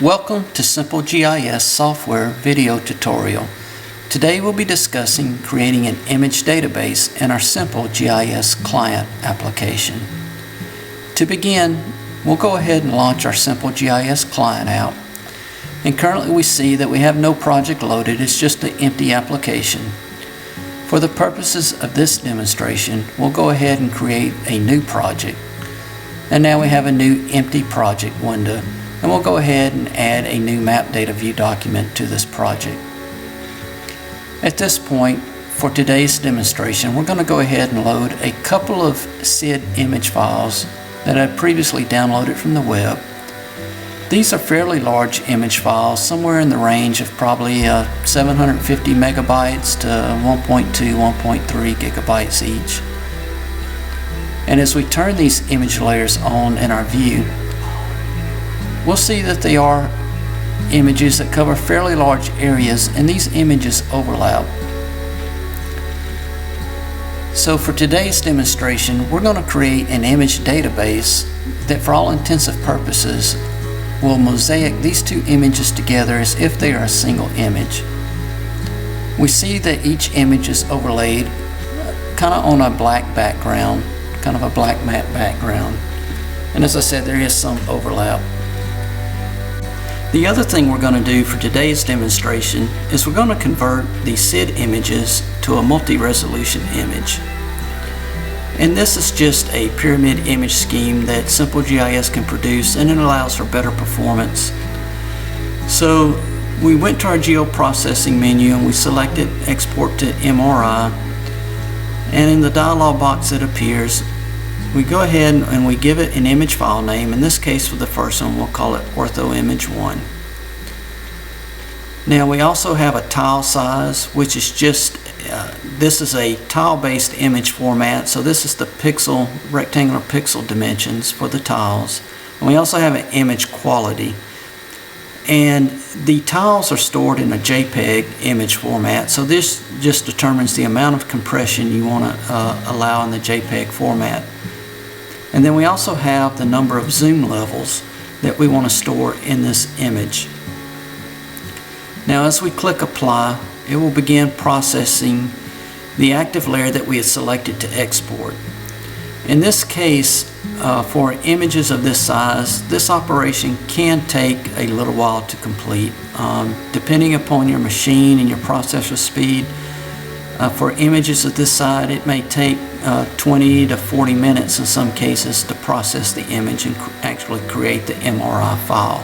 Welcome to Simple GIS software video tutorial. Today we'll be discussing creating an image database in our Simple GIS Client application. To begin, we'll go ahead and launch our Simple GIS Client out. And currently we see that we have no project loaded, it's just an empty application. For the purposes of this demonstration, we'll go ahead and create a new project. And now we have a new empty project window. And we'll go ahead and add a new map data view document to this project. At this point, for today's demonstration, we're going to go ahead and load a couple of SID image files that I previously downloaded from the web. These are fairly large image files, somewhere in the range of probably 750 megabytes to 1.2, 1.3 gigabytes each. And as we turn these image layers on in our view, we'll see that they are images that cover fairly large areas, and these images overlap. So for today's demonstration, we're going to create an image database that for all intents and purposes will mosaic these two images together as if they are a single image. We see that each image is overlaid kind of on a black background, kind of a black matte background. And as I said, there is some overlap. The other thing we're going to do for today's demonstration is we're going to convert these SID images to a multi-resolution image. And this is just a pyramid image scheme that Simple GIS can produce, and it allows for better performance. So we went to our geoprocessing menu and we selected Export to MRI, and in the dialog box that appears, we go ahead and we give it an image file name. In this case, for the first one, we'll call it Ortho Image 1. Now we also have a tile size, which is just, this is a tile-based image format, so this is the pixel, rectangular pixel dimensions for the tiles. And we also have an image quality. And the tiles are stored in a JPEG image format, so this just determines the amount of compression you want to allow in the JPEG format. And then we also have the number of zoom levels that we want to store in this image. Now as we click apply, it will begin processing the active layer that we had selected to export. In this case, for images of this size, this operation can take a little while to complete. Depending upon your machine and your processor speed, for images of this size, it may take 20 to 40 minutes in some cases to process the image and actually create the MRI file.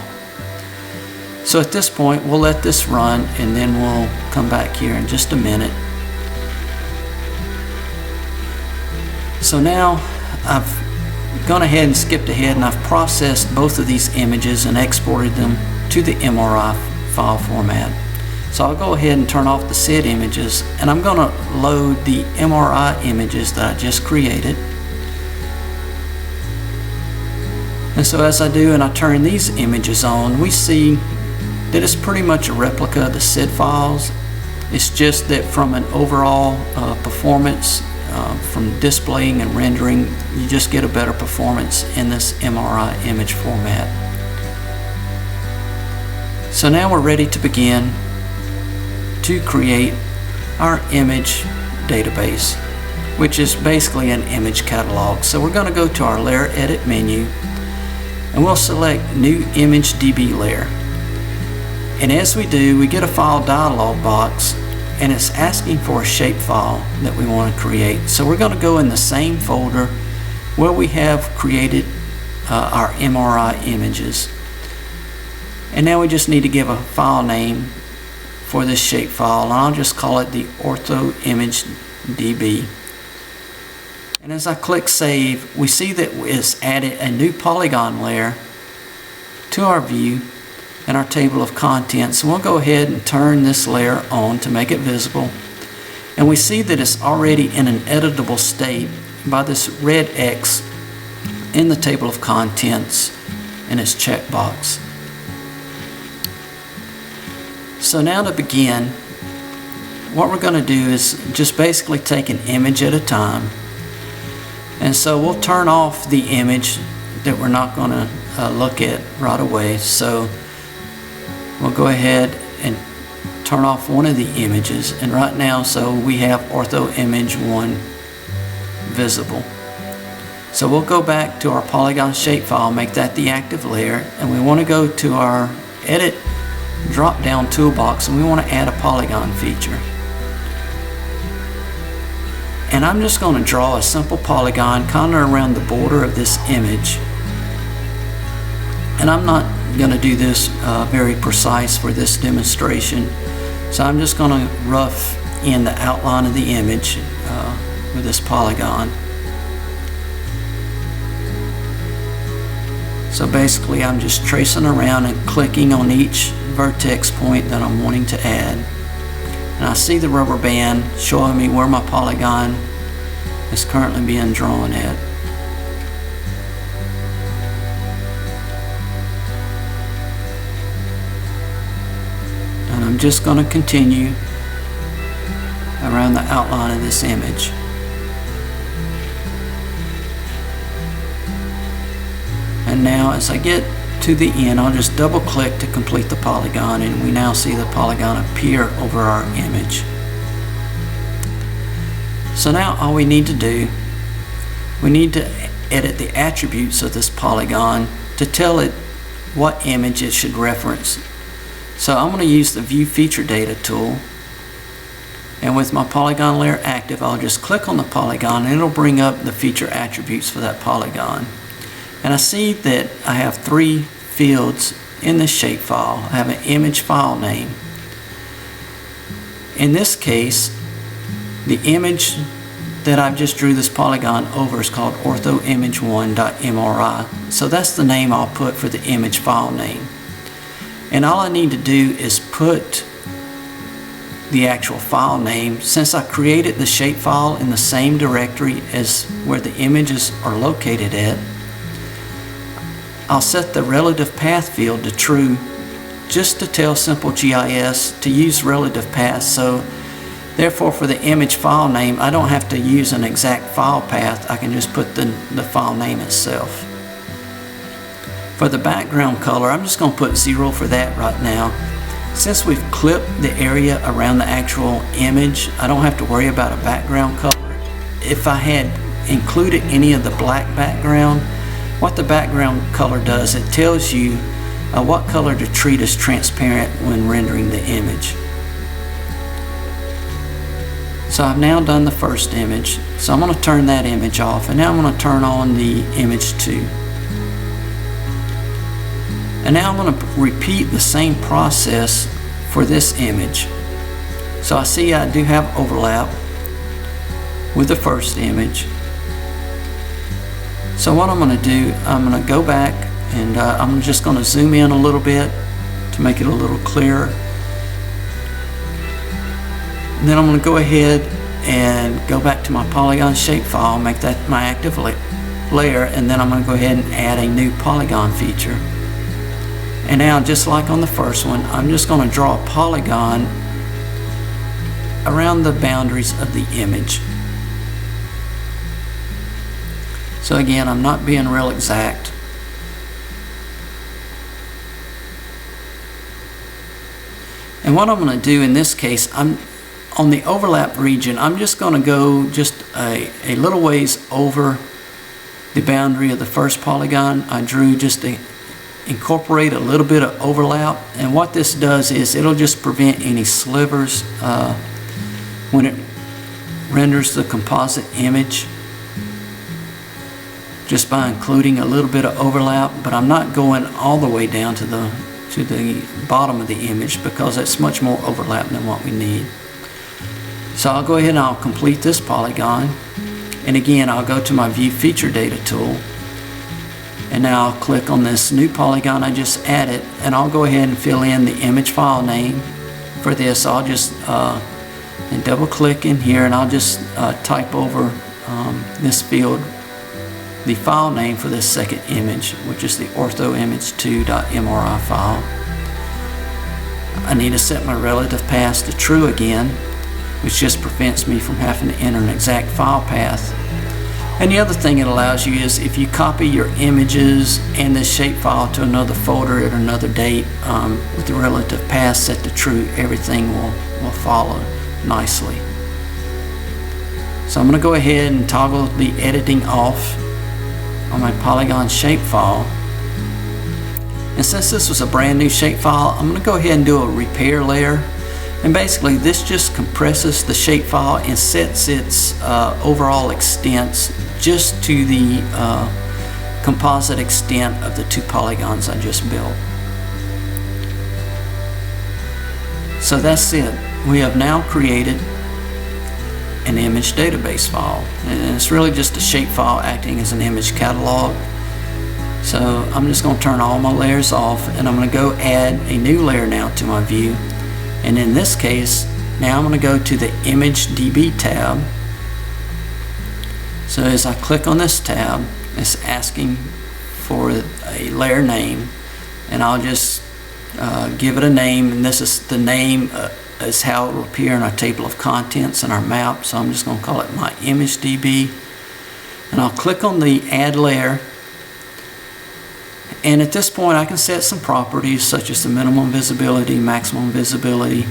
So at this point, we'll let this run and then we'll come back here in just a minute. So now I've gone ahead and skipped ahead and I've processed both of these images and exported them to the MRI file format. So I'll go ahead and turn off the SID images, and I'm going to load the MRI images that I just created. And so as I do and I turn these images on, we see that it's pretty much a replica of the SID files. It's just that from an overall performance, from displaying and rendering, you just get a better performance in this MRI image format. So now we're ready to begin to create our image database, which is basically an image catalog. So we're going to go to our layer edit menu and we'll select new image DB layer. And as we do, we get a file dialog box and it's asking for a shapefile that we want to create. So we're going to go in the same folder where we have created our MRI images. And now we just need to give a file name for this shapefile, and I'll just call it the Ortho Image DB. And as I click save, we see that it's added a new Polygon layer to our view and our table of contents. So we'll go ahead and turn this layer on to make it visible. And we see that it's already in an editable state by this red X in the table of contents in its checkbox. So now to begin, what we're going to do is just basically take an image at a time. And so we'll turn off the image that we're not going to look at right away. So we'll go ahead and turn off one of the images, and right now so we have ortho image 1 visible. So we'll go back to our Polygon shapefile, make that the active layer, and we want to go to our edit drop down toolbox and we want to add a polygon feature. And I'm just going to draw a simple polygon kind of around the border of this image. And I'm not going to do this very precise for this demonstration. So I'm just going to rough in the outline of the image with this polygon. So basically I'm just tracing around and clicking on each vertex point that I'm wanting to add. And I see the rubber band showing me where my polygon is currently being drawn at. And I'm just going to continue around the outline of this image. And now as I get to the end, I'll just double click to complete the polygon, and we now see the polygon appear over our image. So now all we need to do, we need to edit the attributes of this polygon to tell it what image it should reference. So I'm going to use the View Feature Data tool, and with my polygon layer active, I'll just click on the polygon and it'll bring up the feature attributes for that polygon. And I see that I have 3 fields in this shapefile. I have an image file name. In this case, the image that I've just drew this polygon over is called orthoimage1.mri. So that's the name I'll put for the image file name. And all I need to do is put the actual file name. Since I created the shapefile in the same directory as where the images are located at, I'll set the relative path field to true just to tell Simple GIS to use relative paths. So therefore for the image file name, I don't have to use an exact file path. I can just put the file name itself. For the background color, I'm just going to put 0 for that right now. Since we've clipped the area around the actual image, I don't have to worry about a background color. If I had included any of the black background, what the background color does, it tells you what color to treat as transparent when rendering the image. So I've now done the first image, so I'm going to turn that image off, and now I'm going to turn on the image 2. And now I'm going to repeat the same process for this image. So I see I do have overlap with the first image. So what I'm going to do, I'm going to go back and I'm just going to zoom in a little bit to make it a little clearer. And then I'm going to go ahead and go back to my polygon shapefile, make that my active layer, and then I'm going to go ahead and add a new polygon feature. And now, just like on the first one, I'm just going to draw a polygon around the boundaries of the image. So again, I'm not being real exact. And what I'm going to do in this case, I'm on the overlap region, I'm just going to go just a little ways over the boundary of the first polygon. I drew just to incorporate a little bit of overlap, and what this does is it'll just prevent any slivers when it renders the composite image, just by including a little bit of overlap. But I'm not going all the way down to the bottom of the image because it's much more overlap than what we need. So I'll go ahead and I'll complete this polygon, and again I'll go to my View Feature Data tool, and now I'll click on this new polygon I just added, and I'll go ahead and fill in the image file name for this. I'll just and double click in here, and I'll just type over this field the file name for this second image, which is the orthoimage2.mri file. I need to set my relative paths to true again, which just prevents me from having to enter an exact file path. And the other thing it allows you is if you copy your images and this shapefile to another folder at another date with the relative path set to true, everything will follow nicely. So I'm going to go ahead and toggle the editing off on my Polygon shapefile. And since this was a brand new shapefile, I'm going to go ahead and do a repair layer. And basically this just compresses the shapefile and sets its overall extents just to the composite extent of the two polygons I just built. So that's it. We have now created an image database file. And it's really just a shapefile acting as an image catalog. So I'm just going to turn all my layers off, and I'm going to go add a new layer now to my view. And in this case, now I'm going to go to the Image DB tab. So as I click on this tab, it's asking for a layer name, and I'll just give it a name, and this is the name is how it will appear in our table of contents and our map. So I'm just going to call it my Image DB, and I'll click on the Add Layer. And at this point I can set some properties such as the minimum visibility, maximum visibility.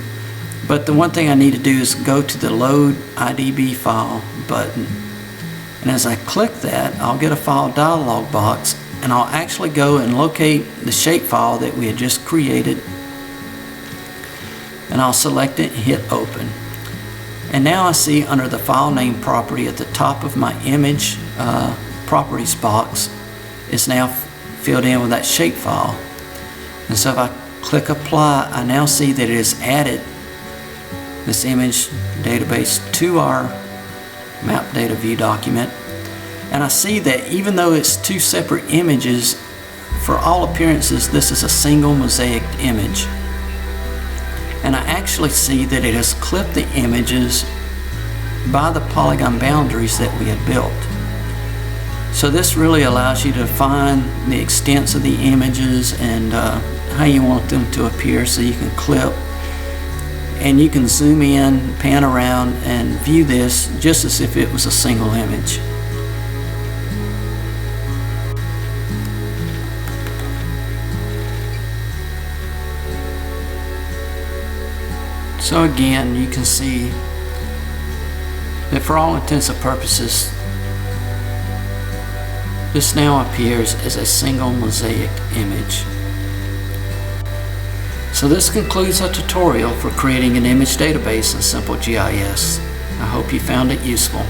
But the one thing I need to do is go to the Load IDB File button. And as I click that, I'll get a file dialog box, and I'll actually go and locate the shapefile that we had just created. And I'll select it and hit Open. And now I see under the File Name property at the top of my Image Properties box, it's now filled in with that shapefile. And so if I click Apply, I now see that it has added this image database to our map data view document. And I see that even though it's two separate images, for all appearances this is a single mosaic image. And I actually see that it has clipped the images by the polygon boundaries that we had built. So this really allows you to define the extents of the images and how you want them to appear, so you can clip and you can zoom in, pan around, and view this just as if it was a single image. So again, you can see that for all intents and purposes, this now appears as a single mosaic image. So this concludes our tutorial for creating an image database in Simple GIS. I hope you found it useful.